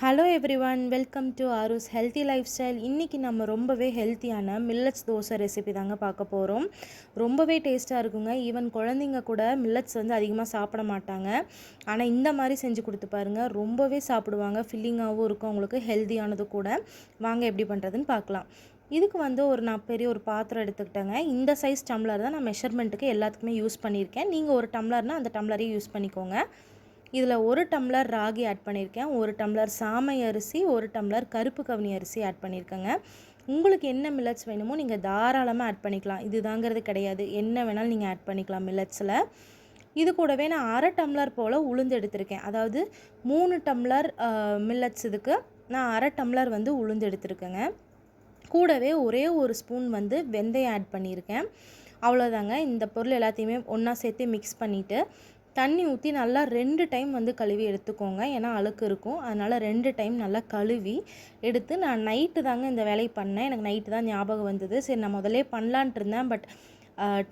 Hello everyone, welcome to ஆரூஸ் healthy lifestyle. இன்றைக்கி நம்ம ரொம்பவே ஹெல்த்தியான மில்லட்ஸ் தோசை ரெசிபி தாங்க பார்க்க போகிறோம். ரொம்பவே டேஸ்ட்டாக இருக்குங்க. ஈவன் குழந்தைங்க கூட மில்லட்ஸ் வந்து அதிகமாக சாப்பிட மாட்டாங்க. ஆனால் இந்த மாதிரி செஞ்சு கொடுத்து பாருங்கள், ரொம்பவே சாப்பிடுவாங்க. ஃபில்லிங்காகவும் இருக்கும், அவங்களுக்கு ஹெல்த்தியானது கூட. வாங்க எப்படி பண்ணுறதுன்னு பார்க்கலாம். இதுக்கு வந்து நான் பெரிய ஒரு பாத்திரம் எடுத்துக்கிட்டேங்க. இந்த சைஸ் டம்ளர் தான் நான் மெஷர்மெண்ட்டுக்கு எல்லாத்துக்குமே யூஸ் பண்ணியிருக்கேன். நீங்கள் ஒரு டம்ளர்னால் அந்த டம்ளரையும் யூஸ் பண்ணிக்கோங்க. இதில் 1 டம்ளர் ராகி ஆட் பண்ணியிருக்கேன், 1 டம்ளர் சாமை அரிசி, 1 டம்ளர் கருப்பு கவுனி அரிசி ஆட் பண்ணியிருக்கேங்க. உங்களுக்கு என்ன மில்லட்ஸ் வேணுமோ நீங்கள் தாராளமாக ஆட் பண்ணிக்கலாம். இது தாங்கிறது கிடையாது, என்ன வேணாலும் நீங்கள் ஆட் பண்ணிக்கலாம் மில்லட்ஸில். இது கூடவே நான் 1/2 டம்ளர் போல் உளுந்து எடுத்திருக்கேன். அதாவது 3 டம்ளர் மில்லட்ஸ் இதுக்கு நான் 1/2 டம்ளர் வந்து உளுந்து எடுத்திருக்கேங்க. கூடவே ஒரே ஒரு ஸ்பூன் வந்து வெந்தயம் ஆட் பண்ணியிருக்கேன். அவ்வளோதாங்க. இந்த பொருள் எல்லாத்தையுமே ஒன்றா சேர்த்து மிக்ஸ் பண்ணிவிட்டு தண்ணி ஊற்றி நல்லா 2 டைம் வந்து கழுவி எடுத்துக்கோங்க. ஏன்னா அழுக்கு இருக்கும், அதனால் 2 டைம் நல்லா கழுவி எடுத்து நான் நைட்டு தாங்க இந்த வேலையை பண்ணேன். எனக்கு நைட்டு தான் ஞாபகம் வந்தது. சரி, நான் முதலே பண்ணலான்ட்டு இருந்தேன், பட்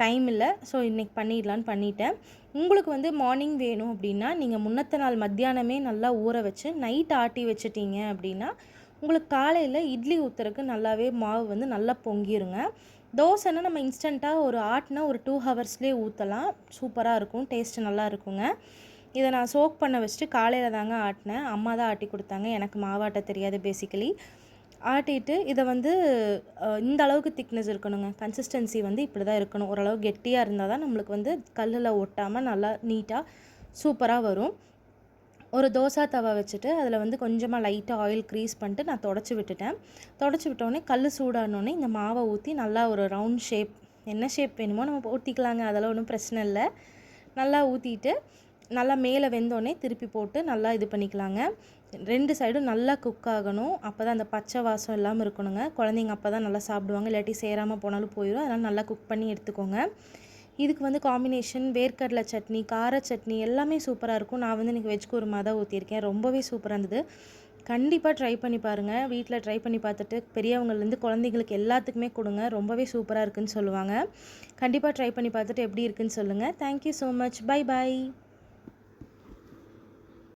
டைம் இல்லை. ஸோ இன்றைக்கி பண்ணிடலான்னு பண்ணிட்டேன். உங்களுக்கு வந்து மார்னிங் வேணும் அப்படின்னா நீங்கள் முன்னத்த நாள் மத்தியானமே நல்லா ஊற வச்சு நைட் ஆட்டி வச்சிட்டிங்க அப்படின்னா உங்களுக்கு காலையில் இட்லி ஊற்றுறதுக்கு நல்லாவே மாவு வந்து நல்லா பொங்கிருங்க. தோசைன்னா நம்ம இன்ஸ்டண்ட்டாக ஒரு ஆட்டினா ஒரு 2 ஹவர்ஸ்லேயே ஊற்றலாம். சூப்பராக இருக்கும், டேஸ்ட்டு நல்லா இருக்குங்க. இதை நான் சோக் பண்ண வச்சுட்டு காலையில் தாங்க ஆட்டினேன். அம்மா தான் ஆட்டி கொடுத்தாங்க, எனக்கு மாவாட்ட தெரியாது பேசிக்கலி. ஆட்டிட்டு இதை வந்து இந்த அளவுக்கு திக்னஸ் இருக்கணுங்க. கன்சிஸ்டன்சி வந்து இப்படி தான் இருக்கணும். ஓரளவு கெட்டியாக இருந்தால் தான் நம்மளுக்கு வந்து கல்லில் ஒட்டாமல் நல்லா நீட்டாக சூப்பராக வரும். ஒரு தோசை தவா வச்சுட்டு அதில் வந்து கொஞ்சமாக லைட்டாக ஆயில் க்ரீஸ் பண்ணிட்டு நான் தொடச்சி விட்டுட்டேன். தொடச்சி விட்டோடனே கல் சூடானோடனே இந்த மாவை ஊற்றி நல்லா ஒரு ரவுண்ட் ஷேப், என்ன ஷேப் வேணுமோ நம்ம ஊற்றிக்கலாங்க, அதெல்லாம் ஒன்றும் பிரச்சனை இல்லை. நல்லா ஊற்றிட்டு நல்லா மேலே வெந்தோடனே திருப்பி போட்டு நல்லா இது பண்ணிக்கலாங்க. 2 சைடும் நல்லா குக் ஆகணும். அப்போ தான் அந்த பச்சை வாசம் இல்லாமல் இருக்கணுங்க. குழந்தைங்க அப்போ தான் நல்லா சாப்பிடுவாங்க, இல்லாட்டி சேராமல் போனாலும் போயிடும். அதனால் நல்லா குக் பண்ணி எடுத்துக்கோங்க. இதுக்கு வந்து காம்பினேஷன் வேர்க்கடலை சட்னி, கார சட்னி எல்லாமே சூப்பராக இருக்கும். நான் வந்து இன்றைக்கி வெஜ் குருமா தான் ஊற்றியிருக்கேன். ரொம்பவே சூப்பராக இருந்தது. கண்டிப்பாக ட்ரை பண்ணி பாருங்கள். வீட்டில் ட்ரை பண்ணி பார்த்துட்டு பெரியவங்கள்லேருந்து குழந்தைங்களுக்கு எல்லாத்துக்குமே கொடுங்க. ரொம்பவே சூப்பராக இருக்குதுன்னு சொல்லுவாங்க. கண்டிப்பாக ட்ரை பண்ணி பார்த்துட்டு எப்படி இருக்குன்னு சொல்லுங்கள். Thank you so much. Bye bye.